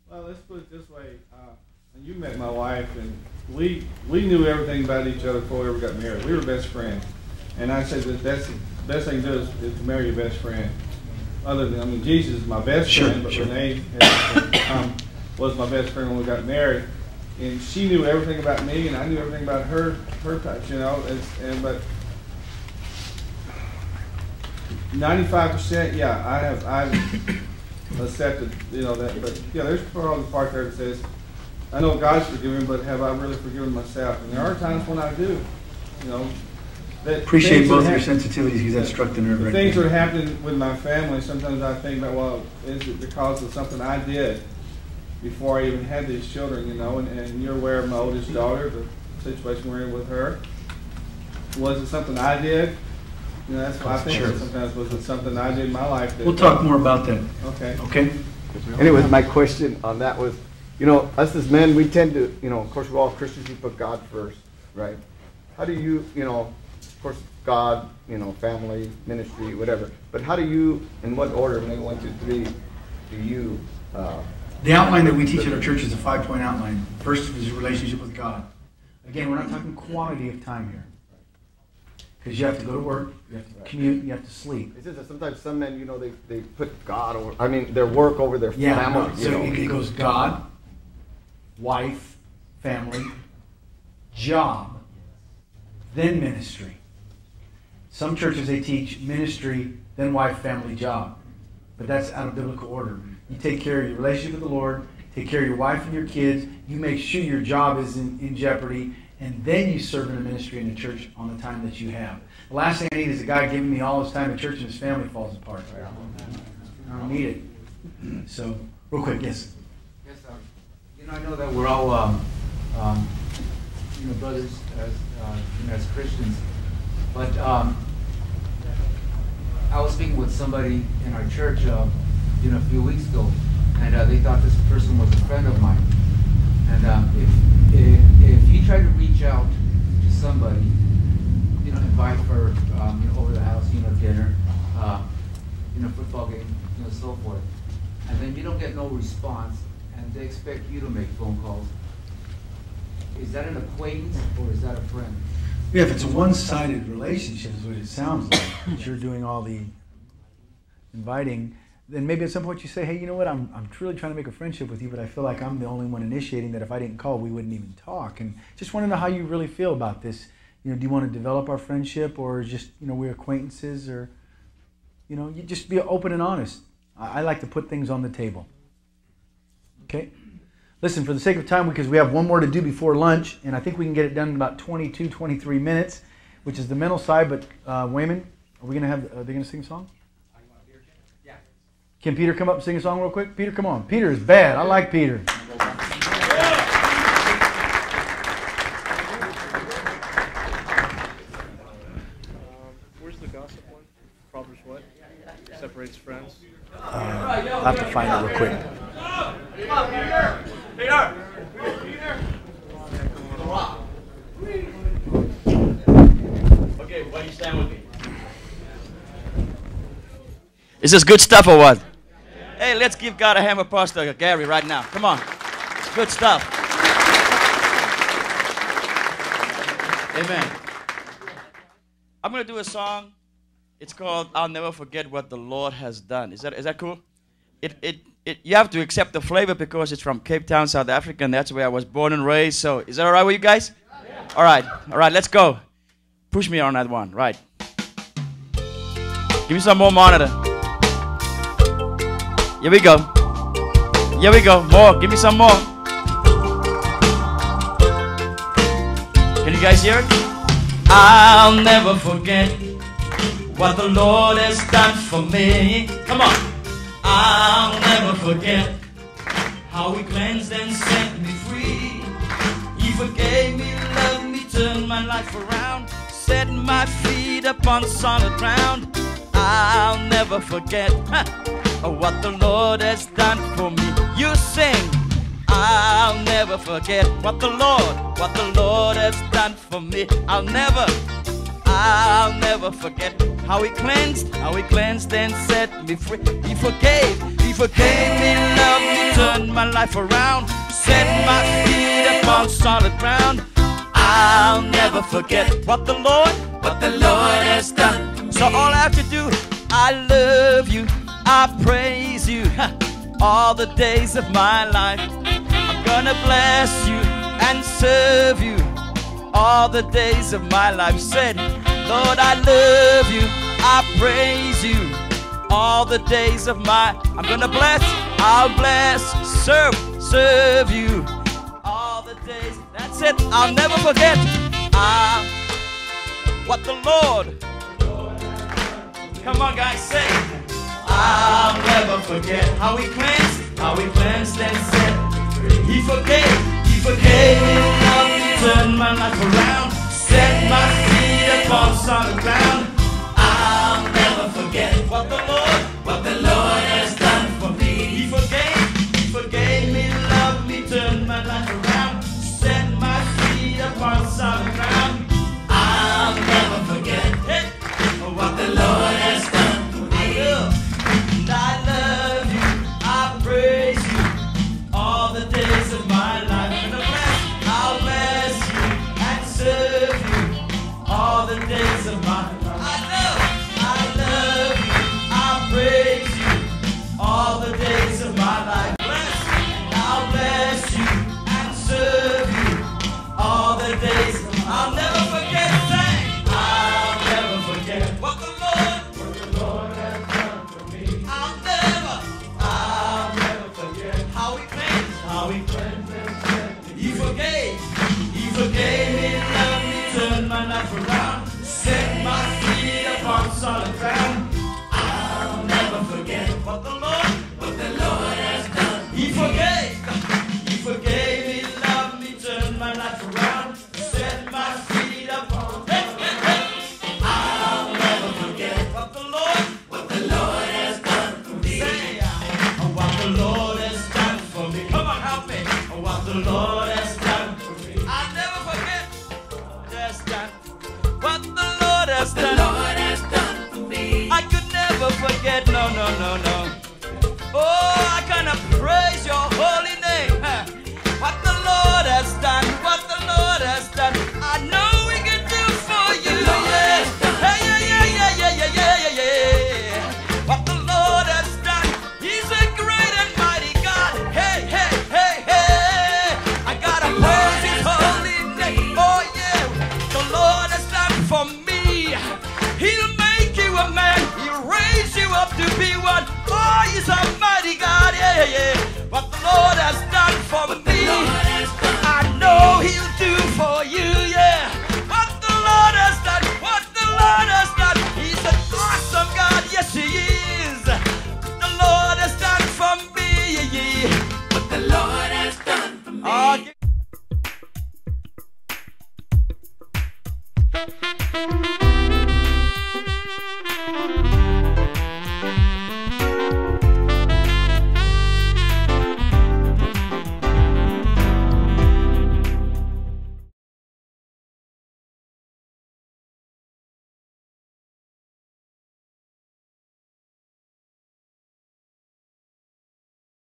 Well, let's put it this way. You met my wife, and we knew everything about each other before we ever got married. We were best friends. And I said that that's the best thing to do is to marry your best friend. Other than, I mean, Jesus is my best friend, but Renee was my best friend when we got married. And she knew everything about me, and I knew everything about her types, you know. But 95%, yeah, I've accepted, you know, that. But yeah, there's probably the part there that says, I know God's forgiven, but have I really forgiven myself? And there are times when I do, you know. Appreciate both your sensitivities because that struck the nerve right there. Things that are happening with my family, sometimes I think about, well, is it because of something I did before I even had these children, you know? And you're aware of my oldest daughter, the situation we're in with her. Was it something I did? You know, that's what I think. Sure. Sometimes was it something I did in my life? We'll talk more about that. Okay. Okay. Anyways, my question on that was, you know, us as men, we tend to, you know, of course, we're all Christians, we put God first, right? How do you, you know, of course, God, you know, family, ministry, whatever. But how do you, in what order, maybe 1, 2, 3, do you? The outline that we teach at our church is a 5-point outline. First is your relationship with God. Again, we're not talking quantity of time here. Because you have to go to work, you have to commute, you have to sleep. It's just that sometimes some men, you know, they put God over, I mean, their work over their family. No, so it goes God, wife, family, job, then ministry. Some churches, they teach ministry, then wife, family, job. But that's out of biblical order. You take care of your relationship with the Lord, take care of your wife and your kids, you make sure your job is in jeopardy, and then you serve in a ministry in the church on the time that you have. The last thing I need is a guy giving me all his time in church and his family falls apart. I don't need it. So, real quick, yes? Yes, you know, I know that we're all, you know, brothers as Christians, but I was speaking with somebody in our church, you know, a few weeks ago, and they thought this person was a friend of mine. And if you try to reach out to somebody, you know, invite for you know, over the house, you know, dinner, you know, football game, you know, so forth, and then you don't get no response, and they expect you to make phone calls, is that an acquaintance or is that a friend? Yeah, if it's a one-sided relationship is what it sounds like, that you're doing all the inviting, then maybe at some point you say, hey, you know what, I'm truly trying to make a friendship with you, but I feel like I'm the only one initiating that if I didn't call, we wouldn't even talk. And just want to know how you really feel about this. You know, do you want to develop our friendship, or just, you know, we're acquaintances, or, you know, you just be open and honest. I like to put things on the table. Okay? Listen, for the sake of time, because we have one more to do before lunch, and I think we can get it done in about 22, 23 minutes, which is the mental side, but Weyman, are they going to sing a song? Can Peter come up and sing a song real quick? Peter, come on. Peter is bad. I like Peter. Where's the gossip one? Proverbs what? Separates friends. I'll have to find it real quick. Come on, Peter! Peter! Okay, why do you stand with me? Is this good stuff or what? Hey, let's give God a hand of applause to Gary right now. Come on. It's good stuff. Amen. I'm going to do a song. It's called I'll Never Forget What the Lord Has Done. Is that cool? You have to accept the flavor because it's from Cape Town, South Africa, and that's where I was born and raised. So is that all right with you guys? Yeah. All right, let's go. Push me on that one. Right. Give me some more monitor. Here we go. Here we go. More. Give me some more. Can you guys hear it? I'll never forget what the Lord has done for me. Come on. I'll never forget how He cleansed and set me free. He forgave me, loved me, turned my life around, set my feet upon solid ground. I'll never forget what the Lord has done for me. You sing. I'll never forget what the Lord has done for me. I'll never forget how he cleansed and set me free. He forgave me, loved me, turned my life around, set my feet upon solid ground. I'll never forget what the Lord has done. So all I have to do, I love you, I praise you, all the days of my life. I'm gonna bless you and serve you all the days of my life. Said, Lord, I love you, I praise you all the days of my. I'm gonna bless, I'll bless, serve you all the days. That's it. I'll never forget what the Lord. Come on, guys, say. I'll never forget how he cleansed and set free. He forgave me, loved me, turned my life around, set my feet upon solid ground. I'll never forget what the Lord has done for me. He forgave me, loved me, turned my life around, set my feet upon solid ground. I'll never forget what the Lord has done for me. I love you, I praise you all the days of my life. I'll bless you and serve you all the days of my life. I love you, I praise you all the days of my life. I'll bless you and serve you all the days. I'll never forget a thing. I'll never forget what the Lord has done for me. I'll never forget how he cleansed and set me. He forgave me, loved me, turned my life around, set my feet upon solid ground. I'll never forget what the Lord has done. He forgave me, loved me, turned my life around, set my feet upon. I'll never forget what the Lord has done for me. Say, what the Lord has done for me. Come on, help me. What the Lord has done for me. I'll never forget what the Lord has done for me. I could never forget, no. Oh, I gonna praise your holy name. What the Lord has done, I know we can do for you. Yeah. What the Lord has done, he's a great and mighty God. Hey. I gotta praise his holy name. Oh yeah, the Lord has done for me. He'll make you a man, he'll raise you up to be one. Oh, he's a mighty God. Yeah. What the Lord has done for me, I know he'll do for you.